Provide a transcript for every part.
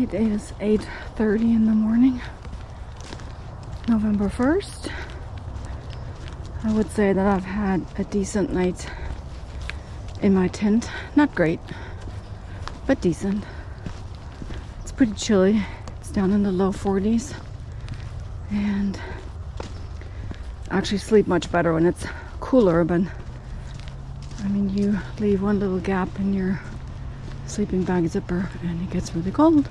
It is 8:30 in the morning, November 1st. I would say that I've had a decent night in my tent. Not great, but decent. It's pretty chilly. It's down in the low 40s. And I actually sleep much better when it's cooler, but I mean, you leave one little gap in your sleeping bag zipper and it gets really cold.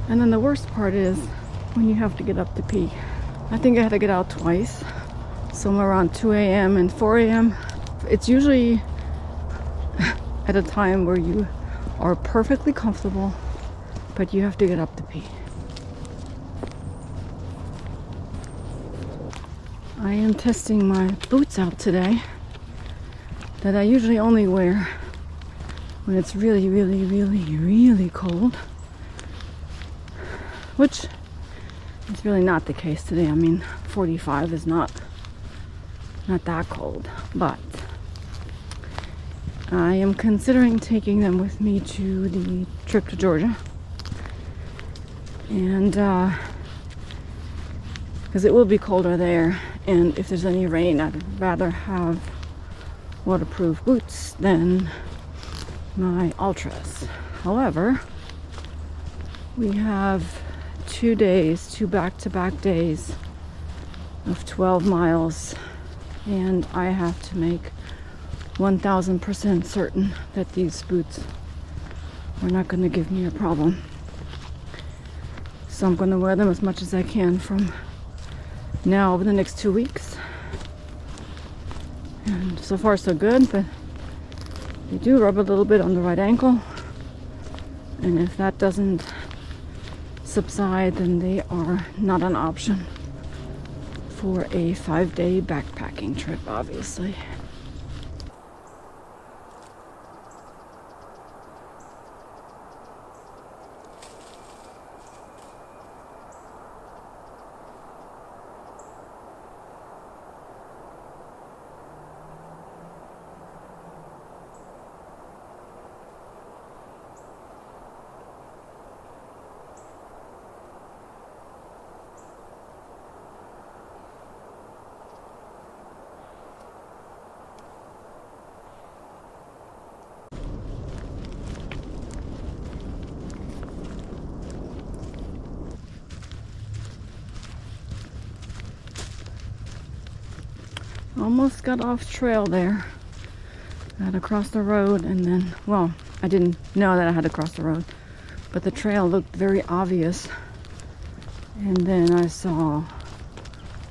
And then the worst part is when you have to get up to pee. I think I had to get out twice, somewhere around 2 a.m. and 4 a.m. It's usually at a time where you are perfectly comfortable, but you have to get up to pee. I am testing my boots out today that I usually only wear when it's really, really, really, really cold. Which is really not the case today. I mean, 45 is not that cold, but I am considering taking them with me to the trip to Georgia. And because it will be colder there, and if there's any rain, I'd rather have waterproof boots than my Ultras. However, we have 2 days, 2 back-to-back days of 12 miles, and I have to make 1000% certain that these boots are not going to give me a problem. So I'm going to wear them as much as I can from now over the next 2 weeks. And so far so good, but they do rub a little bit on the right ankle, and if that doesn't subside, then they are not an option for a 5-day backpacking trip, obviously. Almost got off trail there. I had to cross the road, and then, well, I didn't know that I had to cross the road, but the trail looked very obvious. And then I saw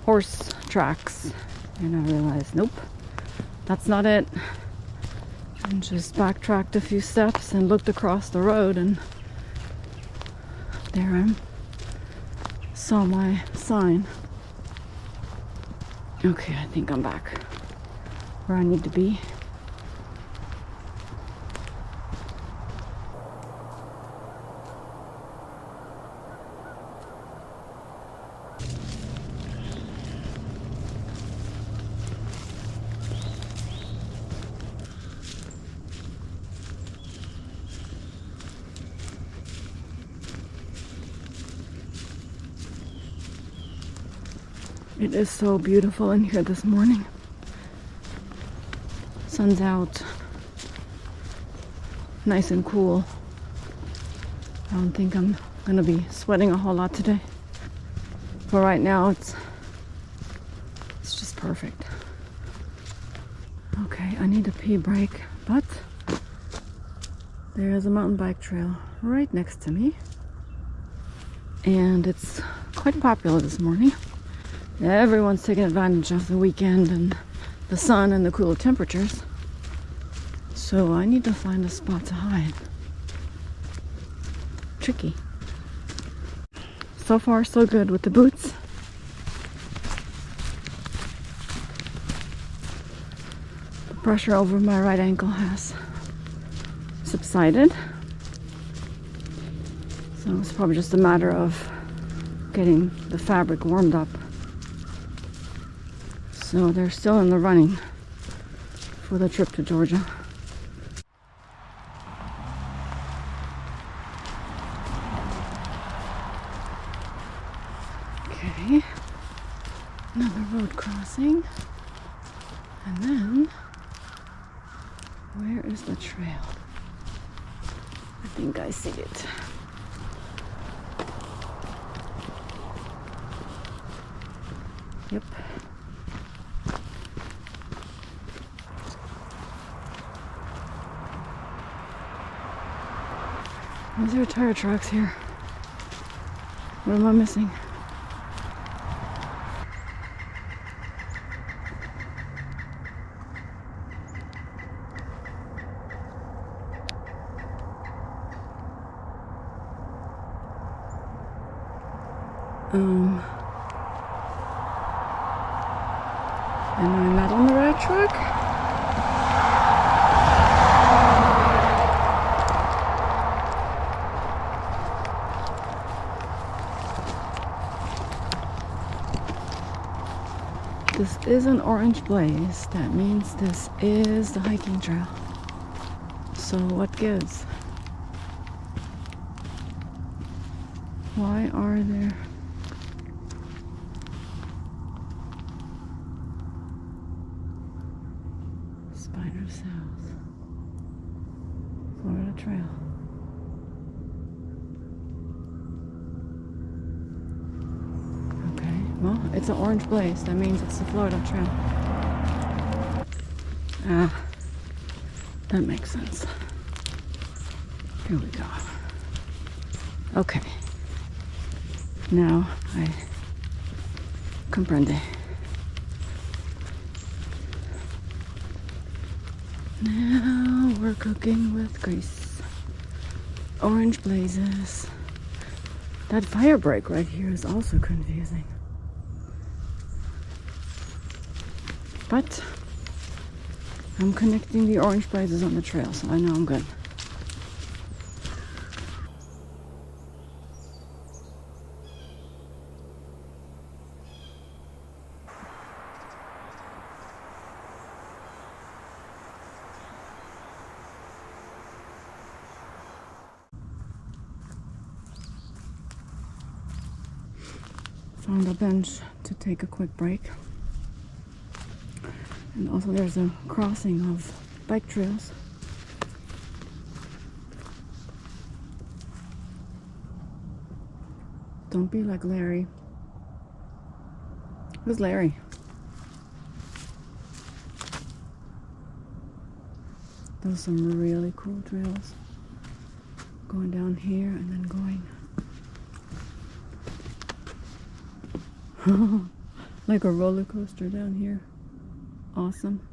horse tracks, and I realized, nope, that's not it. And just backtracked a few steps and looked across the road, and there I saw my sign. Okay, I think I'm back where I need to be. It is so beautiful in here this morning. Sun's out, nice and cool. I don't think I'm gonna be sweating a whole lot today. But right now it's just perfect. Okay, I need a pee break, but there's a mountain bike trail right next to me. And it's quite popular this morning. Everyone's taking advantage of the weekend and the sun and the cooler temperatures. So I need to find a spot to hide. Tricky. So far so good with the boots. The pressure over my right ankle has subsided. So it's probably just a matter of getting the fabric warmed up. So they're still in the running for the trip to Georgia. Okay, another road crossing, and then where is the trail? I think I see it. Yep. Is there tire tracks here? What am I missing? Am I not on the right track? This is an orange blaze. That means this is the hiking trail. So what gives? Why are there Spider South Florida Trail? Okay, well, it's an orange blaze. That means it's the Florida Trail. Ah, that makes sense. Here we go. Okay. Now I comprende. Now we're cooking with grease. Orange blazes. That fire break right here is also confusing. But I'm connecting the orange blazes on the trail, so I know I'm good. Found a bench to take a quick break. And also there's a crossing of bike trails. Don't be like Larry. Who's Larry? Those are some really cool trails. Going down here and then going like a roller coaster down here. Awesome.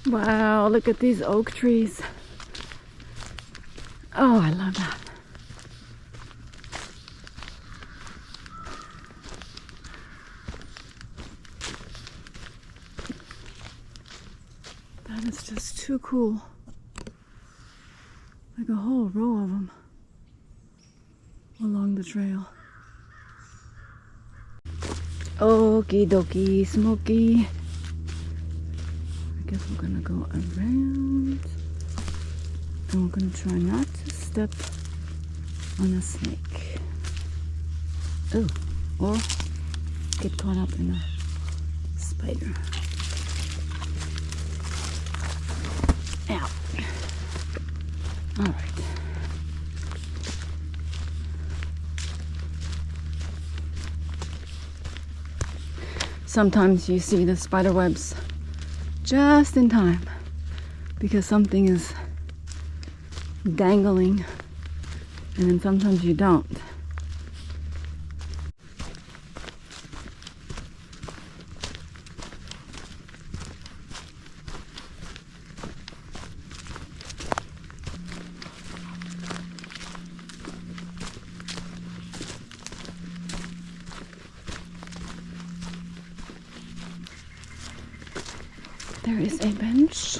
Wow, look at these oak trees. Oh, I love that. That is just too cool. Like a whole row of them along the trail. Okie dokie, smoky. I guess we're gonna go around and we're gonna try not to step on a snake. Oh, or get caught up in a spider. Ow. All right. Sometimes you see the spider webs just in time because something is dangling, and then sometimes you don't. There is a bench.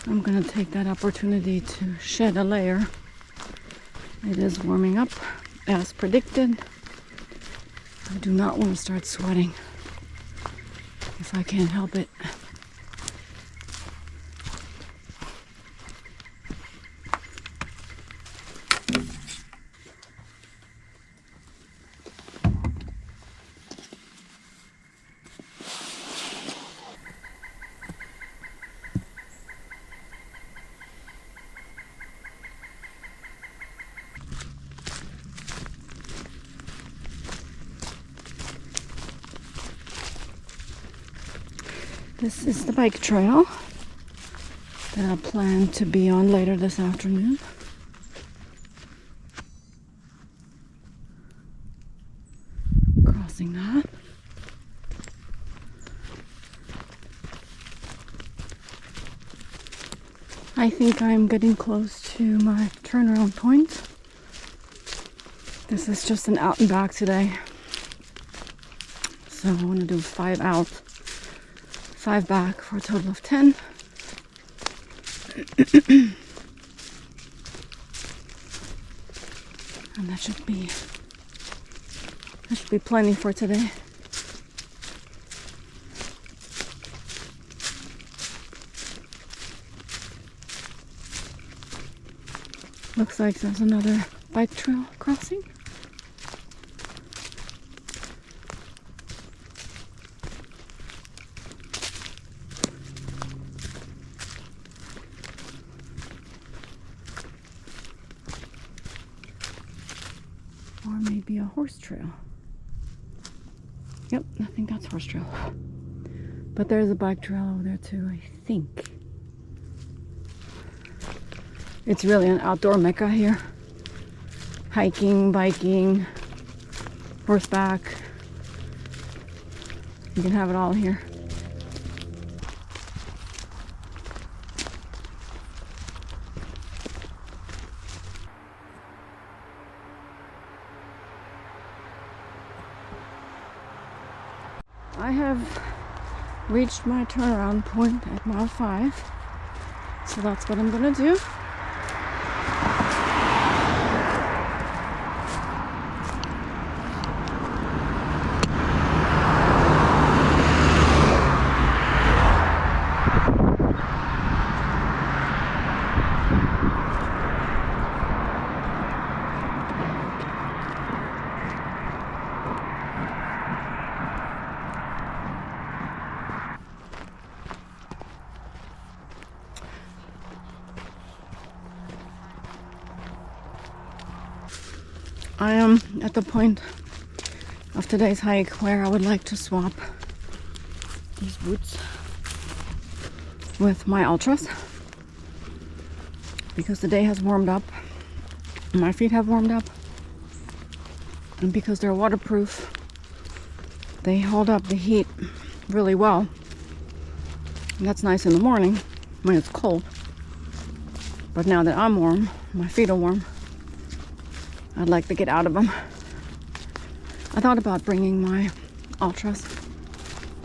I'm gonna take that opportunity to shed a layer. It is warming up as predicted. I do not want to start sweating if I can't help it. This is the bike trail that I plan to be on later this afternoon. Crossing that. I think I'm getting close to my turnaround point. This is just an out and back today. So I want to do 5 out, 5 back for a total of 10. And that should be plenty for today. Looks like there's another bike trail crossing. Or maybe a horse trail. Yep, I think that's horse trail. But there's a bike trail over there too, I think. It's really an outdoor mecca here. Hiking, biking, horseback. You can have it all here. I have reached my turnaround point at mile 5. So that's what I'm gonna do. I am at the point of today's hike where I would like to swap these boots with my Ultras because the day has warmed up, my feet have warmed up, and because they're waterproof, they hold up the heat really well. And that's nice in the morning when it's cold, but now that I'm warm, my feet are warm, I'd like to get out of them. I thought about bringing my Ultras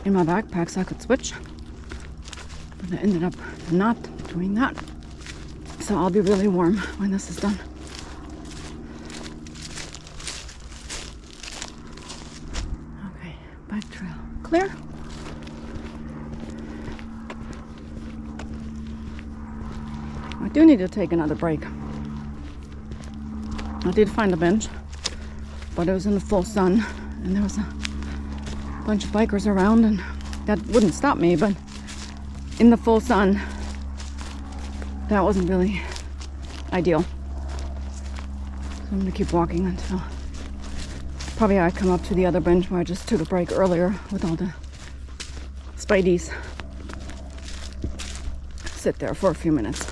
in my backpack so I could switch, but I ended up not doing that. So I'll be really warm when this is done. Okay, bike trail clear. I do need to take another break. I did find a bench, but it was in the full sun, and there was a bunch of bikers around, and that wouldn't stop me, but in the full sun, that wasn't really ideal. So I'm gonna keep walking until probably I come up to the other bench where I just took a break earlier with all the spideys. Sit there for a few minutes.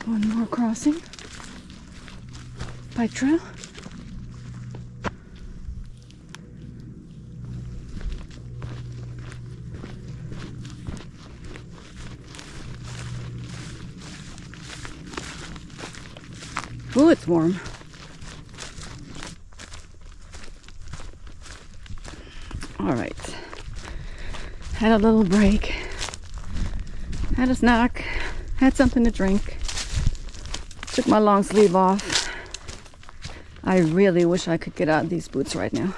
one more crossing. Bike trail. Ooh, it's warm. All right. Had a little break. Had a snack. Had something to drink. Took my long sleeve off. I really wish I could get out of these boots right now.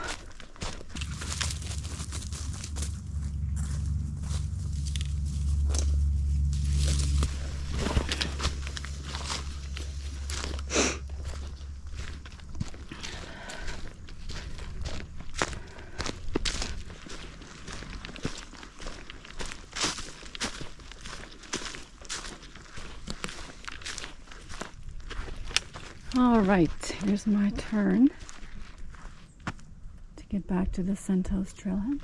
All right, here's my turn to get back to the Santos trailhead.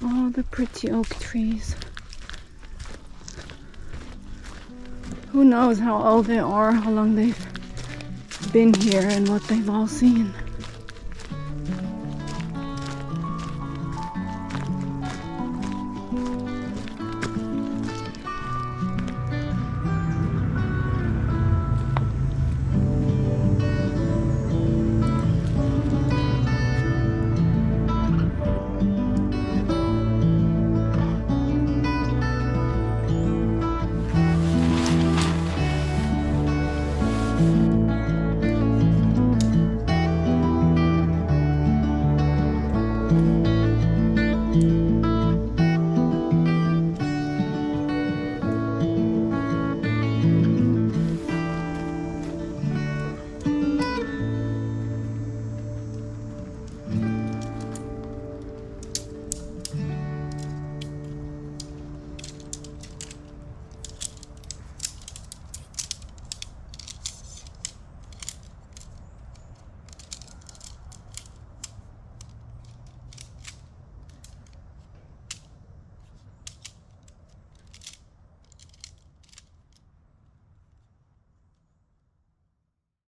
All the pretty oak trees. Who knows how old they are, how long they've been here, and what they've all seen.